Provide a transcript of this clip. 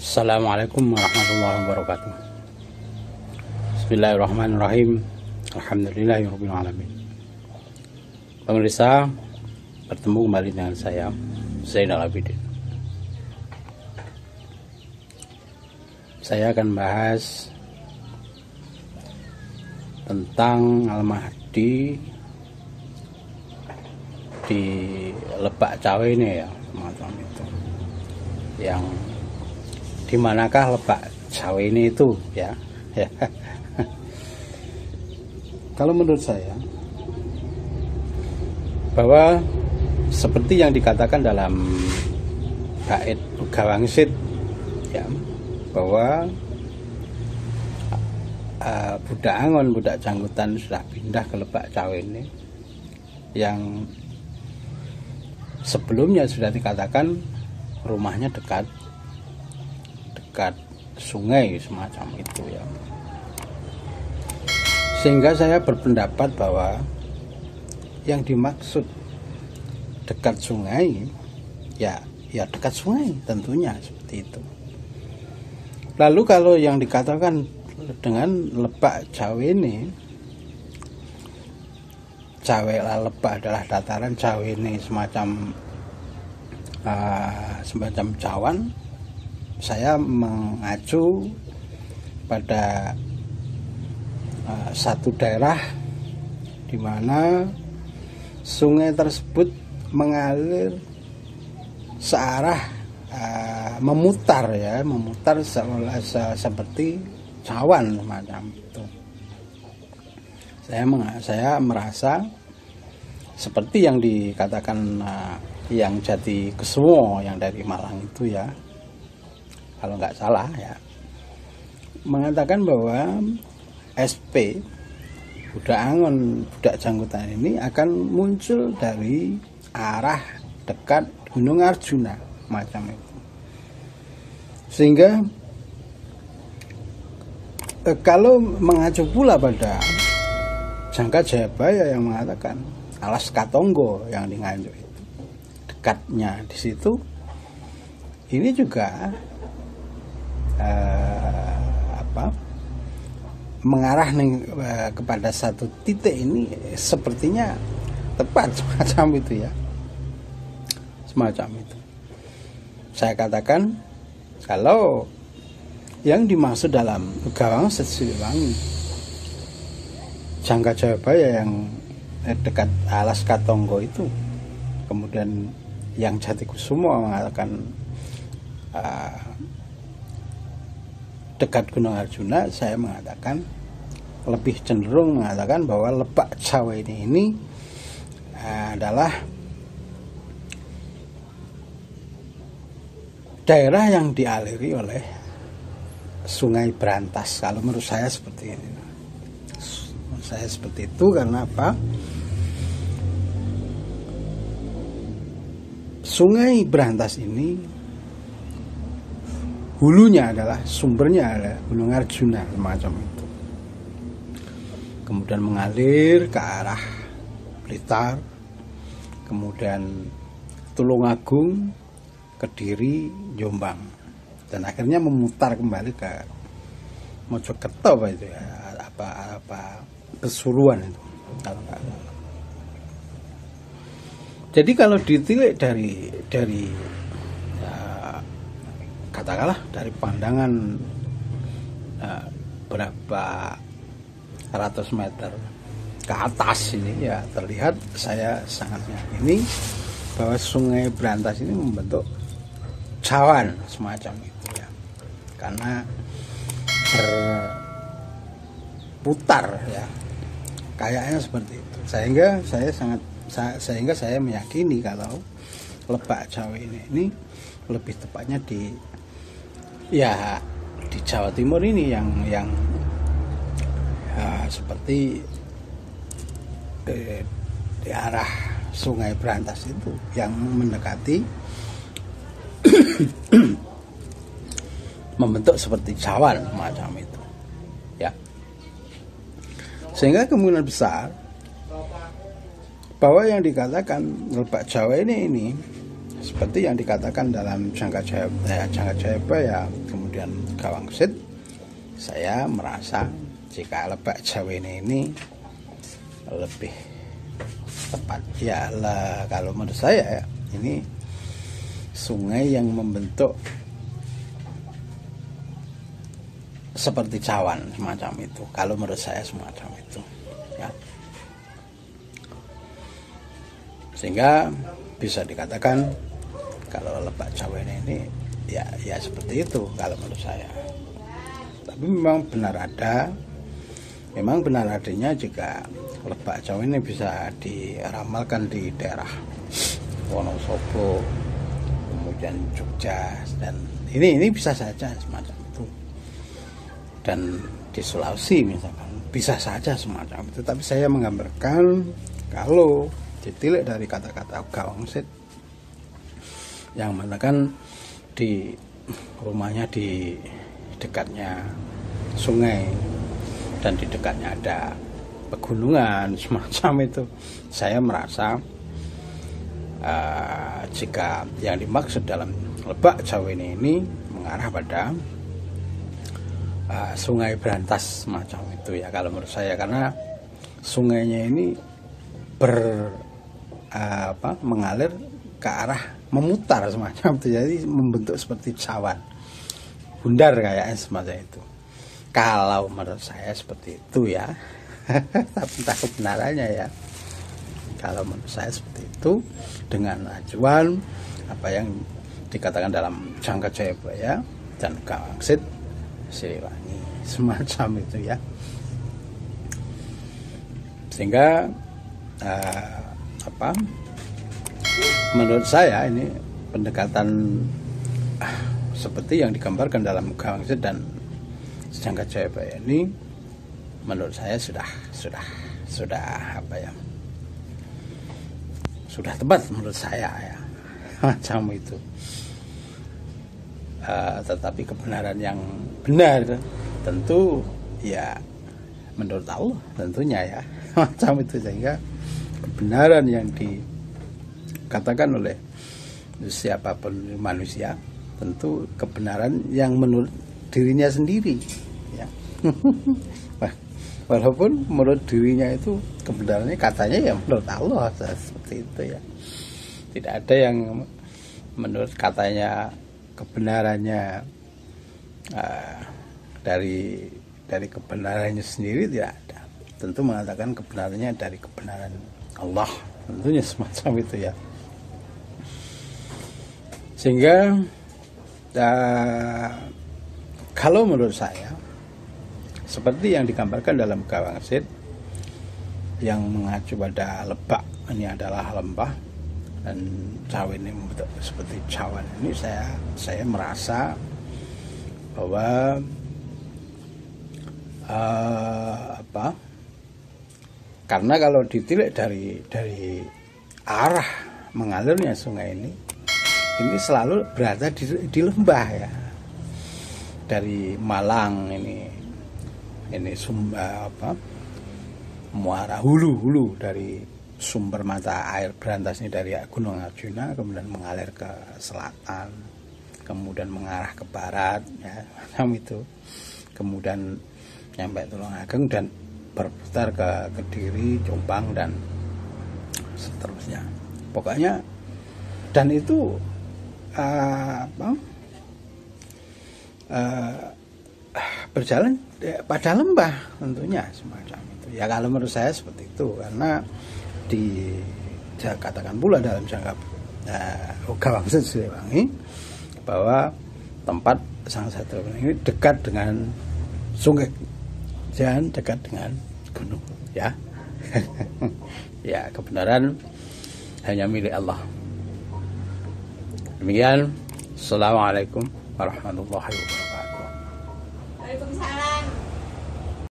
Assalamualaikum warahmatullahi wabarakatuh. Bismillahirrahmanirrahim. Alhamdulillahirabbil alamin. Pemirsa, bertemu kembali dengan saya Zainal Abidin. Saya akan bahas tentang Al-Mahdi di Lebak Cawe ini, ya, semacam itu. Yang dimanakah Lebak Cawe ini itu, ya? Kalau menurut saya, bahwa seperti yang dikatakan dalam bait Gawangsit, ya, bahwa budak Angon, budak Jangkutan sudah pindah ke Lebak Cawe ini, yang sebelumnya sudah dikatakan rumahnya dekat sungai semacam itu, ya. Sehingga saya berpendapat bahwa yang dimaksud dekat sungai, ya dekat sungai tentunya, seperti itu. Lalu kalau yang dikatakan dengan Lebak Cawe ini, Cawe Lebak adalah dataran, Cawe ini semacam cawan, saya mengacu pada satu daerah di mana sungai tersebut mengalir searah, memutar seperti cawan semacam itu. Saya merasa seperti yang dikatakan yang Jati Kesumo yang dari Malang itu, ya, kalau nggak salah, ya, mengatakan bahwa SP budak Angon, budak Jangkutan ini akan muncul dari arah dekat Gunung Arjuna macam itu. Sehingga kalau mengacu pula pada Jangka Jayabaya yang mengatakan Alas Katonggo yang di Nganjuk itu, dekatnya di situ, ini juga mengarah kepada satu titik ini sepertinya tepat semacam itu, ya, semacam itu. Saya katakan kalau yang dimaksud dalam Gawangsit Siliwangi, Jangka Jayabaya yang dekat Alas Katonggo itu, kemudian yang Jati Kusumo mengatakan dekat Gunung Arjuna, saya mengatakan lebih cenderung mengatakan bahwa Lebak Cawe ini adalah daerah yang dialiri oleh Sungai Brantas. Kalau menurut saya seperti ini. Menurut saya seperti itu karena apa? Sungai Brantas ini hulunya adalah, sumbernya adalah Gunung Arjuna semacam itu. Kemudian mengalir ke arah Blitar, kemudian Tulungagung, Kediri, Jombang, dan akhirnya memutar kembali ke Mojokerto, apa itu, ya, apa Pesuruan itu, kalau nggak salah. Jadi kalau ditilik dari katakanlah dari pandangan berapa ratus meter ke atas ini, ya, terlihat, saya sangat yakini bahwa Sungai Brantas ini membentuk cawan semacam itu, ya, karena berputar, ya, kayaknya seperti itu. Sehingga saya meyakini kalau Lebak Cawe ini lebih tepatnya di Jawa Timur ini, yang seperti di arah Sungai Brantas itu, yang mendekati membentuk seperti cawan macam itu, ya. Sehingga kemungkinan besar bahwa yang dikatakan Lebak Cawe ini seperti yang dikatakan dalam Jangka Jayabaya kemudian Gawangsit, saya merasa jika Lebak Jawene ini lebih tepat ya lah, kalau menurut saya ini sungai yang membentuk seperti cawan semacam itu, kalau menurut saya semacam itu ya. Sehingga bisa dikatakan kalau Lebak Jawene ini ya seperti itu kalau menurut saya. Tapi memang benar adanya jika Lebak Jawene bisa diramalkan di daerah Wonosobo, kemudian Jogja, dan ini bisa saja semacam itu. Dan di Sulawesi misalkan bisa saja semacam itu. Tapi saya menggambarkan kalau ditilik dari kata-kata Gawangsit yang mana kan di rumahnya di dekatnya sungai dan di dekatnya ada pegunungan semacam itu, saya merasa jika yang dimaksud dalam Lebak Jawene ini mengarah pada sungai berantas semacam itu ya kalau menurut saya, karena sungainya ini mengalir ke arah memutar semacam itu, jadi membentuk seperti cawan bundar kayaknya semacam itu kalau menurut saya seperti itu ya. Tapi entah kebenarannya ya, kalau menurut saya seperti itu dengan acuan apa yang dikatakan dalam Jangka Jayabaya dan Gawangsit Siliwangi semacam itu ya. Sehingga menurut saya ini pendekatan seperti yang digambarkan dalam Gawangsit dan Jangka Jayabaya ini menurut saya sudah tepat menurut saya ya, macam itu. Tetapi kebenaran yang benar tentu ya menurut Allah tentunya ya, macam itu. Sehingga kebenaran yang dikatakan oleh siapapun manusia tentu kebenaran yang menurut dirinya sendiri ya. Walaupun menurut dirinya itu kebenarannya katanya ya menurut Allah seperti itu ya. Tidak ada yang menurut katanya kebenarannya dari kebenarannya sendiri, tidak ada. Tentu mengatakan kebenarannya dari kebenaran Allah, tentunya semacam itu ya. Sehingga kalau menurut saya seperti yang digambarkan dalam Gawangsit yang mengacu pada Lebak ini adalah lembah dan Jawene seperti cawan ini, saya merasa bahwa karena kalau ditilik dari arah mengalirnya sungai ini selalu berada di lembah ya. Dari Malang ini muara hulu dari sumber mata air berantas ini dari Gunung Arjuna, kemudian mengalir ke selatan, kemudian mengarah ke barat ya, macam itu, kemudian nyampe Tulungagung dan berputar ke Kediri, Jombang dan seterusnya. Pokoknya dan itu berjalan pada lembah tentunya semacam itu ya, kalau menurut saya seperti itu. Karena dikatakan pula dalam Jangka Gawangsit Siliwangi bahwa tempat Sang Satria ini dekat dengan sungai dan dekat dengan gunung ya. Ya, kebenaran hanya milik Allah. Demikian. Assalamualaikum warahmatullahi wabarakatuh.